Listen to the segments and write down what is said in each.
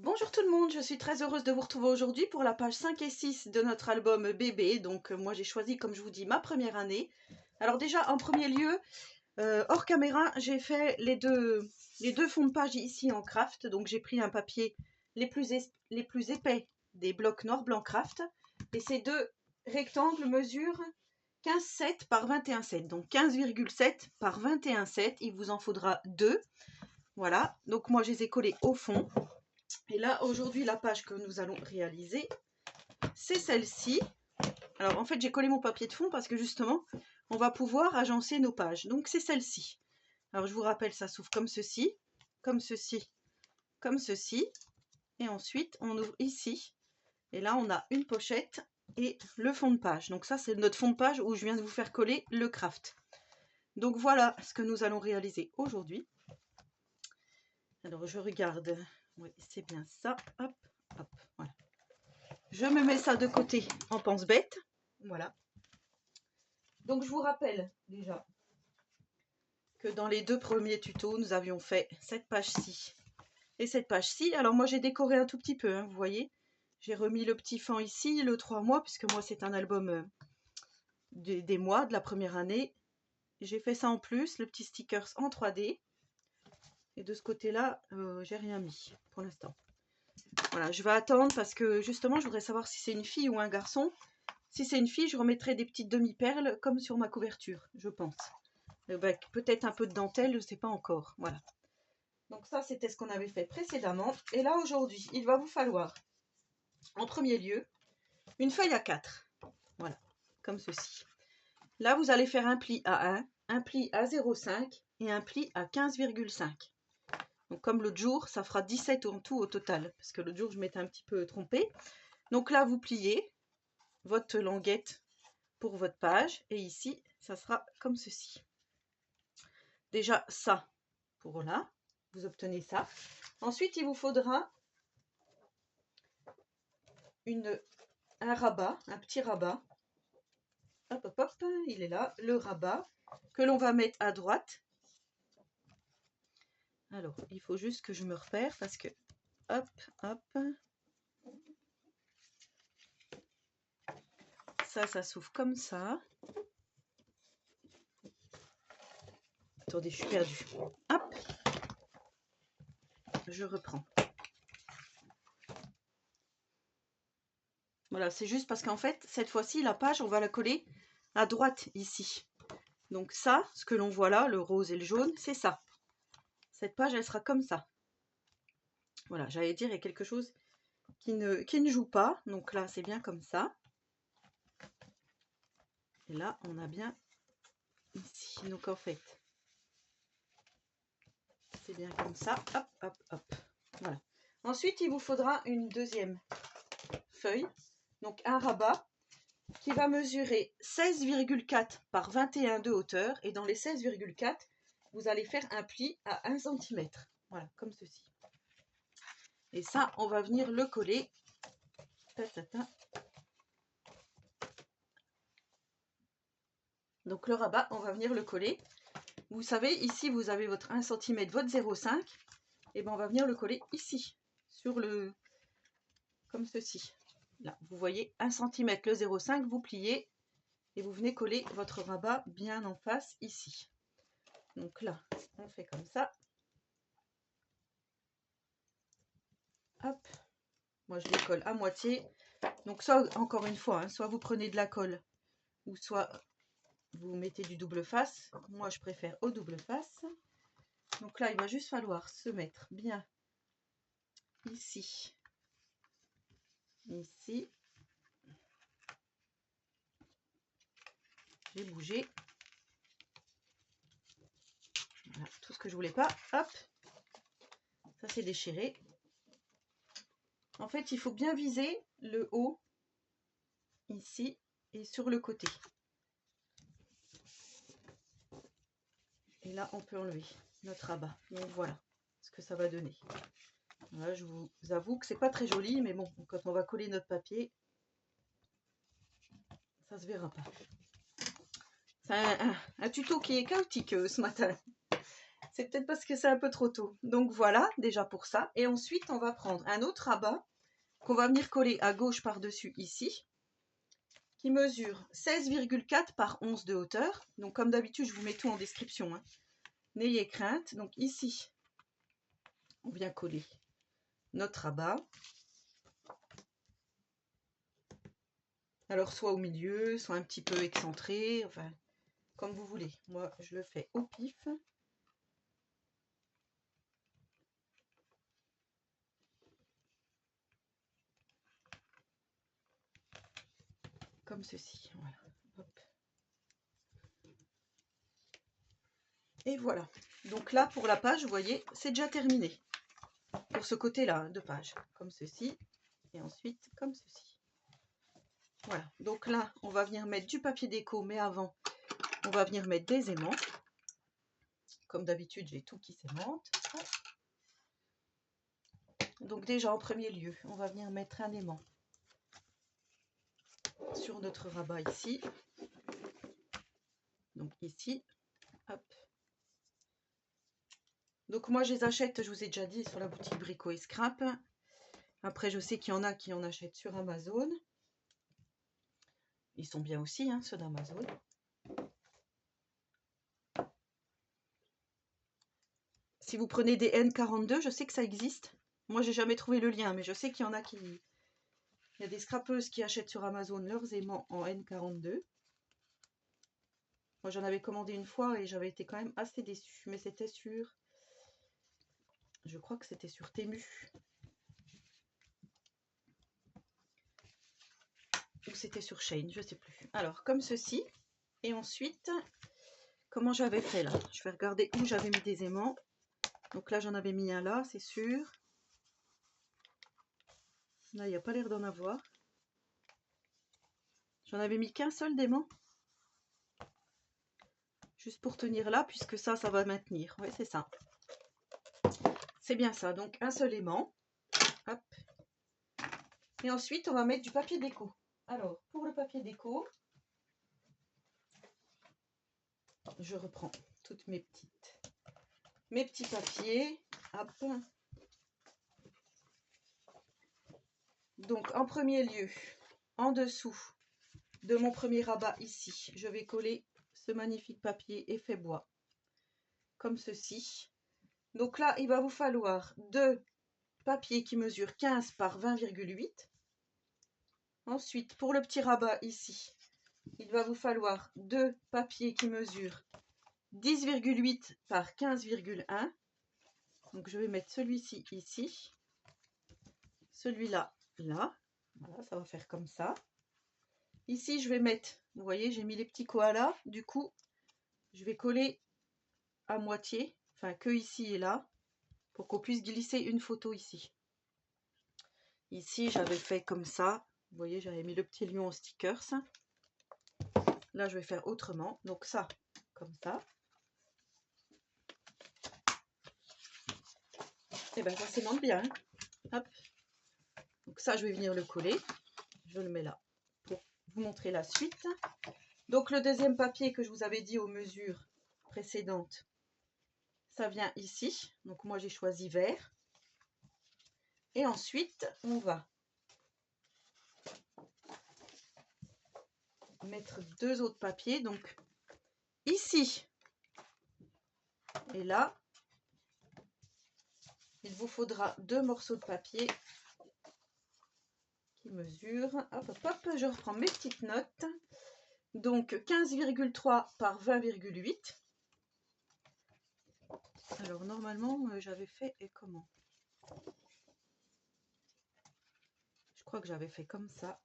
Bonjour tout le monde, je suis très heureuse de vous retrouver aujourd'hui pour la page 5 et 6 de notre album bébé. Donc moi j'ai choisi, comme je vous dis, ma première année. Alors déjà en premier lieu, hors caméra, j'ai fait les deux fonds de page ici en craft. Donc j'ai pris un papier les plus épais des blocs noir blanc craft. Et ces deux rectangles mesurent 15,7 par 21,7. Donc 15,7 par 21,7, il vous en faudra deux. Voilà, donc moi je les ai collés au fond. Et là, aujourd'hui, la page que nous allons réaliser, c'est celle-ci. Alors, en fait, j'ai collé mon papier de fond parce que justement, on va pouvoir agencer nos pages. Donc, c'est celle-ci. Alors, je vous rappelle, ça s'ouvre comme ceci, comme ceci, comme ceci. Et ensuite, on ouvre ici. Et là, on a une pochette et le fond de page. Donc, ça, c'est notre fond de page où je viens de vous faire coller le craft. Donc, voilà ce que nous allons réaliser aujourd'hui. Alors, je regarde. Oui, c'est bien ça. Hop, hop, voilà. Je me mets ça de côté en pense-bête. Voilà. Donc, je vous rappelle déjà que dans les deux premiers tutos, nous avions fait cette page-ci et cette page-ci. Alors, moi, j'ai décoré un tout petit peu, hein, vous voyez. J'ai remis le petit fond ici, le 3 mois, puisque moi, c'est un album des mois de la première année. J'ai fait ça en plus, le petit stickers en 3D. Et de ce côté-là, j'ai rien mis pour l'instant. Voilà, je vais attendre parce que justement, je voudrais savoir si c'est une fille ou un garçon. Si c'est une fille, je remettrai des petites demi-perles comme sur ma couverture, je pense. Peut-être un peu de dentelle, je ne sais pas encore. Voilà. Donc ça, c'était ce qu'on avait fait précédemment. Et là, aujourd'hui, il va vous falloir, en premier lieu, une feuille A4. Voilà, comme ceci. Là, vous allez faire un pli à 1, un pli à 0,5 et un pli à 15,5. Donc comme l'autre jour, ça fera 17 en tout au total. Parce que l'autre jour, je m'étais un petit peu trompée. Donc là, vous pliez votre languette pour votre page. Et ici, ça sera comme ceci. Déjà, ça, pour là, vous obtenez ça. Ensuite, il vous faudra un rabat, un petit rabat. Hop, hop, hop, il est là, le rabat que l'on va mettre à droite. Alors, il faut juste que je me repère parce que, hop, hop. Ça s'ouvre comme ça. Attendez, je suis perdue. Hop, je reprends. Voilà, c'est juste parce qu'en fait, cette fois-ci, la page, on va la coller à droite ici. Donc ça, ce que l'on voit là, le rose et le jaune, c'est ça. Cette page, elle sera comme ça. Voilà, j'allais dire, il y a quelque chose qui ne joue pas. Donc là, c'est bien comme ça. Et là, on a bien ici. Donc en fait, c'est bien comme ça. Hop, hop, hop. Voilà. Ensuite, il vous faudra une deuxième feuille. Donc un rabat qui va mesurer 16,4 par 21 de hauteur. Et dans les 16,4, vous allez faire un pli à 1 cm. Voilà, comme ceci. Et ça, on va venir le coller. Donc le rabat, on va venir le coller. Vous savez, ici, vous avez votre 1 cm, votre 0,5. Et bien, on va venir le coller ici, sur le... comme ceci. Là, vous voyez, 1 cm, le 0,5, vous pliez et vous venez coller votre rabat bien en face ici. Donc là, on fait comme ça. Hop. Moi, je les colle à moitié. Donc ça, encore une fois, hein, soit vous prenez de la colle ou soit vous mettez du double face. Moi, je préfère au double face. Donc là, il va juste falloir se mettre bien ici. Ici. J'ai bougé. Voilà, tout ce que je voulais pas. Hop. Ça, c'est déchiré. En fait, il faut bien viser le haut, ici, et sur le côté. Et là, on peut enlever notre rabat. Donc voilà ce que ça va donner. Voilà, je vous avoue que c'est pas très joli, mais bon, quand on va coller notre papier, ça se verra pas. C'est un tuto qui est chaotique ce matin. C'est peut-être parce que c'est un peu trop tôt. Donc voilà, déjà pour ça. Et ensuite, on va prendre un autre rabat qu'on va venir coller à gauche par-dessus ici, qui mesure 16,4 par 11 de hauteur. Donc comme d'habitude, je vous mets tout en description, hein. N'ayez crainte. Donc ici, on vient coller notre rabat. Alors soit au milieu, soit un petit peu excentré, enfin comme vous voulez. Moi, je le fais au pif. Comme ceci, voilà. Hop. Et voilà. Donc là, pour la page, vous voyez, c'est déjà terminé. Pour ce côté-là de page, comme ceci. Et ensuite, comme ceci. Voilà. Donc là, on va venir mettre du papier déco, mais avant, on va venir mettre des aimants. Comme d'habitude, j'ai tout qui s'aimante. Donc déjà, en premier lieu, on va venir mettre un aimant sur notre rabat ici. Donc ici, hop. Donc moi, je les achète, je vous ai déjà dit, sur la boutique Brico et Scrap. Après, je sais qu'il y en a qui en achètent sur Amazon. Ils sont bien aussi, hein, ceux d'Amazon. Si vous prenez des N42, je sais que ça existe. Moi, j'ai jamais trouvé le lien, mais je sais qu'il y en a qui... Il y a des scrapeuses qui achètent sur Amazon leurs aimants en N42. Moi, j'en avais commandé une fois et j'avais été quand même assez déçue. Mais c'était sur... Je crois que c'était sur Temu. Ou c'était sur Shein, je sais plus. Alors, comme ceci. Et ensuite, comment j'avais fait là? Je vais regarder où j'avais mis des aimants. Donc là, j'en avais mis un là, c'est sûr. Là, il n'y a pas l'air d'en avoir. J'en avais mis qu'un seul d'aimant. Juste pour tenir là, puisque ça va maintenir. Oui, c'est ça. C'est bien ça. Donc, un seul aimant. Hop. Et ensuite, on va mettre du papier déco. Alors, pour le papier déco, je reprends toutes mes petits papiers. Hop. Donc, en premier lieu, en dessous de mon premier rabat ici, je vais coller ce magnifique papier effet bois. Comme ceci. Donc là, il va vous falloir deux papiers qui mesurent 15 par 20,8. Ensuite, pour le petit rabat ici, il va vous falloir deux papiers qui mesurent 10,8 par 15,1. Donc je vais mettre celui-ci ici, celui-là là. Voilà, ça va faire comme ça. Ici, je vais mettre, vous voyez, j'ai mis les petits koalas. Du coup, je vais coller à moitié, enfin que ici et là, pour qu'on puisse glisser une photo ici. Ici, j'avais fait comme ça. Vous voyez, j'avais mis le petit lion en stickers. Là, je vais faire autrement. Donc ça, comme ça. Et bien, ça s'aimante bien. Hein. Hop. Donc ça, je vais venir le coller. Je le mets là pour vous montrer la suite. Donc le deuxième papier que je vous avais dit aux mesures précédentes, ça vient ici. Donc moi, j'ai choisi vert. Et ensuite, on va mettre deux autres papiers. Donc ici et là, il vous faudra deux morceaux de papier qui mesurent. Hop, hop, hop, je reprends mes petites notes. Donc 15,3 par 20,8. Alors normalement, j'avais fait et comment? Je crois que j'avais fait comme ça.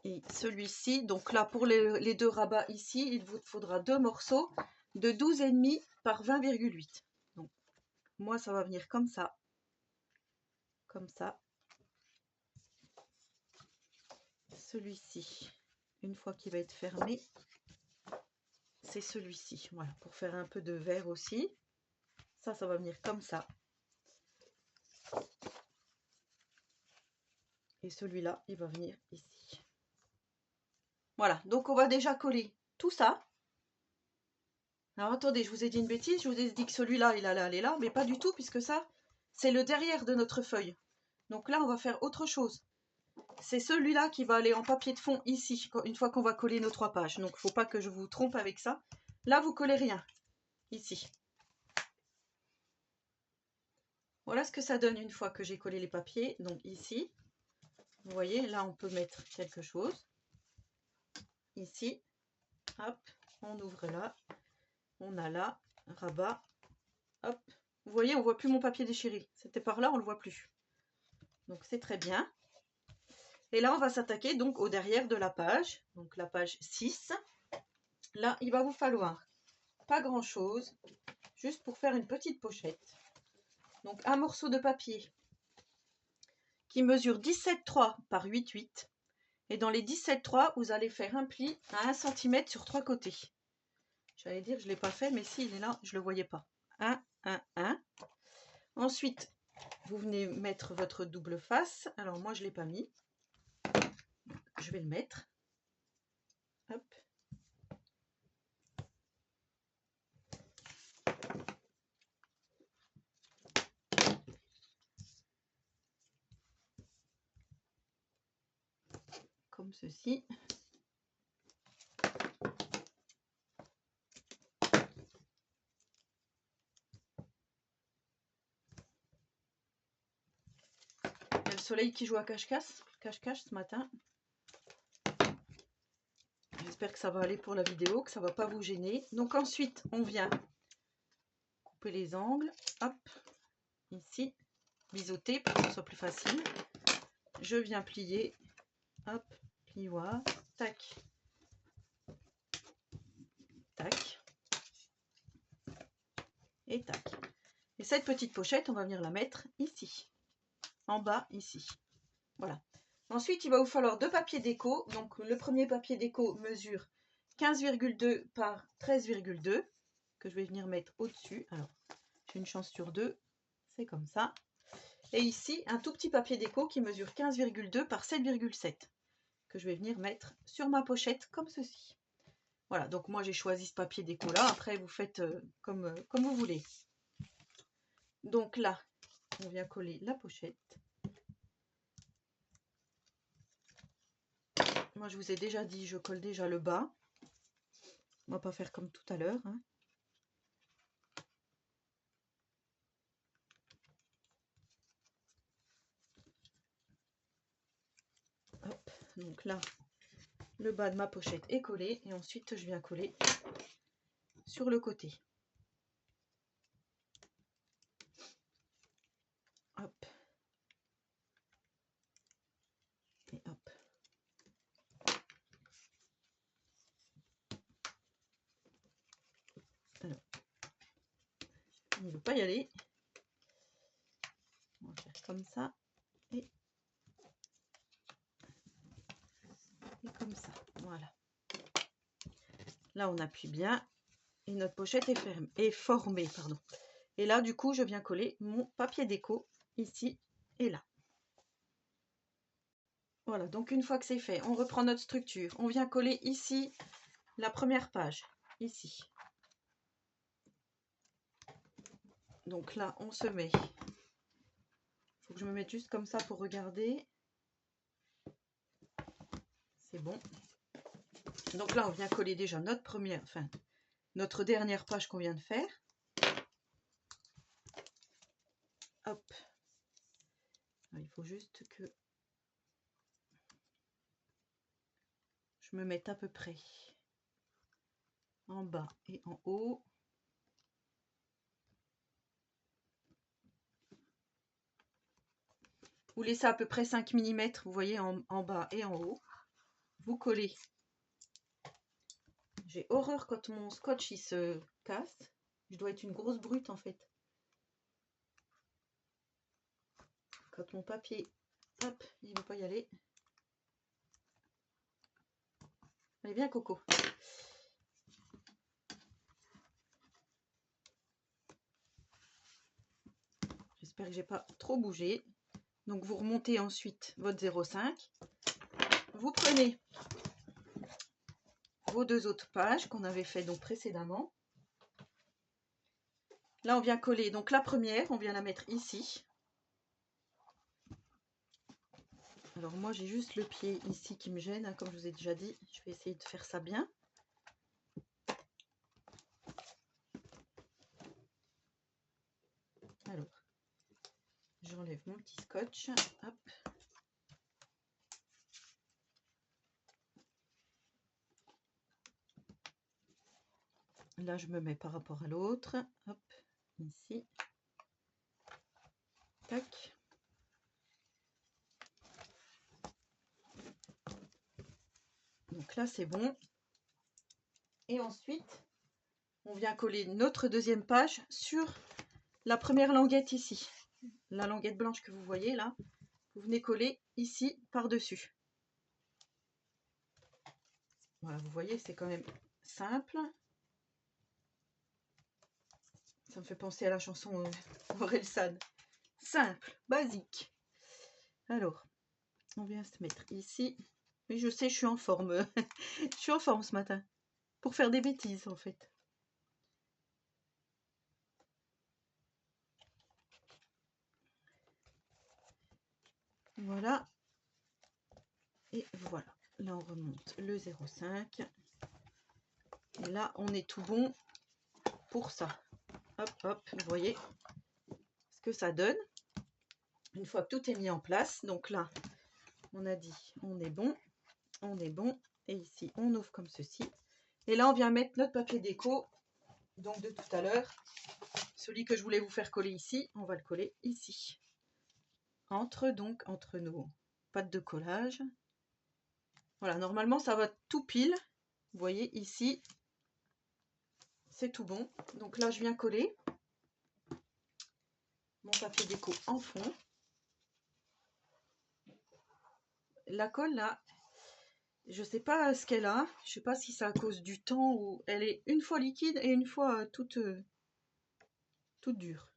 Et celui-ci, donc là pour les deux rabats ici, il vous faudra deux morceaux de 12,5 par 20,8. Donc moi ça va venir comme ça. Comme ça. Celui-ci, une fois qu'il va être fermé, c'est celui-ci. Voilà, pour faire un peu de vert aussi. Ça va venir comme ça. Et celui-là, il va venir ici. Voilà, donc on va déjà coller tout ça. Alors attendez, je vous ai dit une bêtise, je vous ai dit que celui-là, il allait aller là, mais pas du tout, puisque ça, c'est le derrière de notre feuille. Donc là, on va faire autre chose. C'est celui-là qui va aller en papier de fond ici, une fois qu'on va coller nos 3 pages. Donc, il ne faut pas que je vous trompe avec ça. Là, vous collez rien, ici. Voilà ce que ça donne une fois que j'ai collé les papiers. Donc ici, vous voyez, là, on peut mettre quelque chose. Ici, hop, on ouvre là. On a là, rabat, hop. Vous voyez, on ne voit plus mon papier déchiré. C'était par là, on ne le voit plus. Donc, c'est très bien. Et là, on va s'attaquer donc au derrière de la page. Donc, la page 6. Là, il va vous falloir pas grand-chose, juste pour faire une petite pochette. Donc, un morceau de papier qui mesure 17,3 par 8,8. Et dans les 17,3, vous allez faire un pli à 1 cm sur 3 côtés. J'allais dire, je ne l'ai pas fait, mais si, il est là, je ne le voyais pas. 1, 1, 1. Ensuite, vous venez mettre votre double face. Alors, moi, je ne l'ai pas mis. Je vais le mettre. Hop. Comme ceci. Il y a le soleil qui joue à cache-cache ce matin. J'espère que ça va aller pour la vidéo, que ça ne va pas vous gêner. Donc ensuite, on vient couper les angles. Hop, ici, biseauter pour que ce soit plus facile. Je viens plier. Hop, plioir. Tac. Tac. Et tac. Et cette petite pochette, on va venir la mettre ici. En bas, ici. Voilà. Ensuite, il va vous falloir 2 papiers déco. Donc, le premier papier déco mesure 15,2 par 13,2 que je vais venir mettre au-dessus. Alors, j'ai une chance sur 2. C'est comme ça. Et ici, un tout petit papier déco qui mesure 15,2 par 7,7 que je vais venir mettre sur ma pochette comme ceci. Voilà, donc moi j'ai choisi ce papier déco là. Après, vous faites comme vous voulez. Donc là, on vient coller la pochette. Moi, je vous ai déjà dit, je colle déjà le bas. On va pas faire comme tout à l'heure. Hein. Hop, donc là, le bas de ma pochette est collé. Et ensuite, je viens coller sur le côté. Hop. Et hop. Alors, il ne veut pas y aller. On va faire comme ça. Et comme ça. Voilà. Là, on appuie bien. Et notre pochette est formée. Pardon. Et là, du coup, je viens coller mon papier déco ici et là. Voilà, donc une fois que c'est fait, on reprend notre structure. On vient coller ici la première page, ici. Donc là, on se met. Il faut que je me mette juste comme ça pour regarder. C'est bon. Donc là, on vient coller déjà notre dernière page qu'on vient de faire. Hop. Alors, il faut juste que je me mette à peu près en bas et en haut. Vous laissez à peu près 5 mm, vous voyez, en bas et en haut. Vous collez. J'ai horreur quand mon scotch il se casse. Je dois être une grosse brute en fait. Quand mon papier, hop, il ne veut pas y aller. Allez, viens Coco. J'espère que j'ai pas trop bougé. Donc vous remontez ensuite votre 0,5. Vous prenez vos 2 autres pages qu'on avait fait donc précédemment. Là, on vient coller. Donc la première, on vient la mettre ici. Alors moi, j'ai juste le pied ici qui me gêne, hein, comme je vous ai déjà dit. Je vais essayer de faire ça bien. Alors, j'enlève mon petit scotch. Hop. Là, je me mets par rapport à l'autre. Hop, ici. Tac. Donc là, c'est bon. Et ensuite, on vient coller notre deuxième page sur la première languette ici. La languette blanche que vous voyez là. Vous venez coller ici par-dessus. Voilà, vous voyez, c'est quand même simple. Ça me fait penser à la chanson Orelsan. Simple, basique. Alors, on vient se mettre ici. Oui, je sais, je suis en forme. Je suis en forme ce matin. Pour faire des bêtises, en fait. Voilà. Et voilà. Là, on remonte le 0,5. Et là, on est tout bon pour ça. Hop, hop, vous voyez ce que ça donne. Une fois que tout est mis en place, donc là, on a dit, on est bon. On est bon. Et ici, on ouvre comme ceci. Et là, on vient mettre notre papier déco. Donc, de tout à l'heure, celui que je voulais vous faire coller ici, on va le coller ici. Entre nos pattes de collage. Voilà, normalement, ça va tout pile. Vous voyez, ici, c'est tout bon. Donc là, je viens coller mon papier déco en fond. La colle, là, je sais pas ce qu'elle a. Je sais pas si c'est à cause du temps ou elle est une fois liquide et une fois toute dure.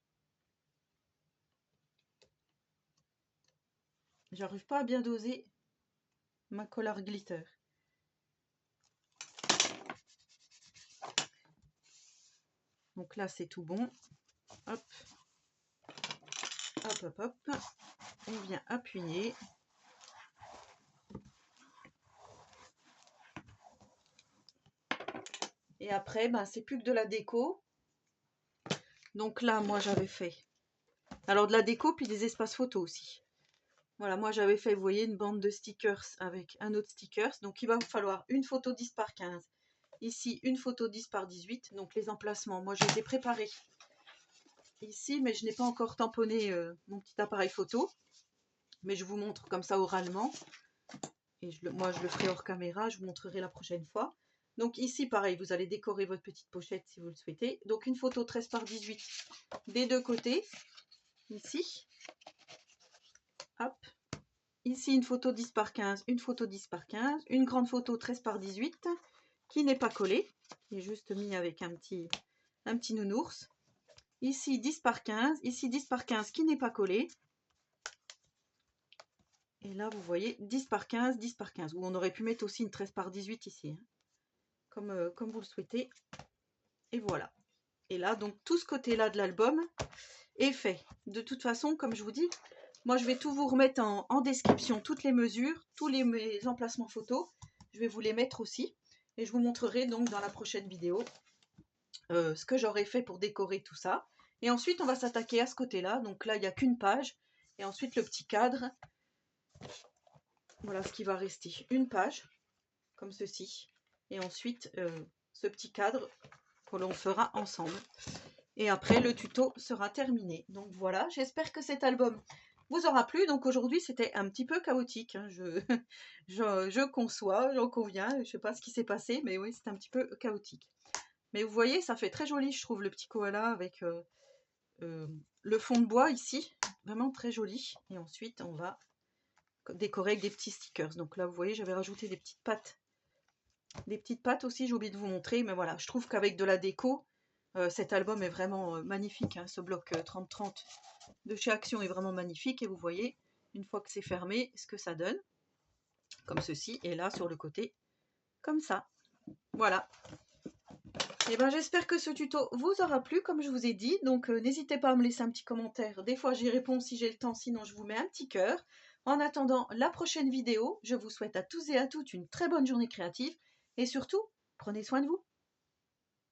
J'arrive pas à bien doser ma colle art glitter. Donc là, c'est tout bon. Hop. Hop, hop, hop. On vient appuyer. Et après, ben, c'est plus que de la déco. Donc là, moi, j'avais fait. Alors, de la déco, puis des espaces photos aussi. Voilà, moi, j'avais fait, vous voyez, une bande de stickers avec un autre stickers. Donc, il va me falloir une photo 10 par 15. Ici, une photo 10 par 18. Donc, les emplacements, moi, je les ai préparés ici, mais je n'ai pas encore tamponné mon petit appareil photo. Mais je vous montre comme ça oralement. Et moi, je le ferai hors caméra. Je vous montrerai la prochaine fois. Donc ici, pareil, vous allez décorer votre petite pochette si vous le souhaitez. Donc une photo 13 par 18 des deux côtés. Ici. Hop. Ici, une photo 10 par 15, une photo 10 par 15. Une grande photo 13 par 18 qui n'est pas collée. Qui est juste mis avec un petit nounours. Ici, 10 par 15. Ici, 10 par 15 qui n'est pas collé. Et là, vous voyez, 10 par 15, 10 par 15. Ou on aurait pu mettre aussi une 13 par 18 ici. Hein. Comme vous le souhaitez. Et voilà. Et là, donc, tout ce côté-là de l'album est fait. De toute façon, comme je vous dis, moi, je vais tout vous remettre en description, toutes les mesures, tous mes emplacements photos. Je vais vous les mettre aussi. Et je vous montrerai donc dans la prochaine vidéo ce que j'aurais fait pour décorer tout ça. Et ensuite, on va s'attaquer à ce côté-là. Donc là, il n'y a qu'une page. Et ensuite, le petit cadre. Voilà ce qui va rester. Une page, comme ceci. Et ensuite, ce petit cadre que l'on fera ensemble. Et après, le tuto sera terminé. Donc voilà, j'espère que cet album vous aura plu. Donc aujourd'hui, c'était un petit peu chaotique. Hein. Je conçois, j'en conviens. Je ne sais pas ce qui s'est passé, mais oui, c'est un petit peu chaotique. Mais vous voyez, ça fait très joli, je trouve, le petit koala avec le fond de bois ici. Vraiment très joli. Et ensuite, on va décorer avec des petits stickers. Donc là, vous voyez, j'avais rajouté des petites pattes. Des petites pattes aussi, j'ai oublié de vous montrer. Mais voilà, je trouve qu'avec de la déco, cet album est vraiment magnifique. Hein. Ce bloc 30-30 de chez Action est vraiment magnifique. Et vous voyez, une fois que c'est fermé, ce que ça donne. Comme ceci. Et là, sur le côté, comme ça. Voilà. Et ben, j'espère que ce tuto vous aura plu, comme je vous ai dit. Donc, n'hésitez pas à me laisser un petit commentaire. Des fois, j'y réponds si j'ai le temps, sinon je vous mets un petit cœur. En attendant la prochaine vidéo, je vous souhaite à tous et à toutes une très bonne journée créative. Et surtout, prenez soin de vous.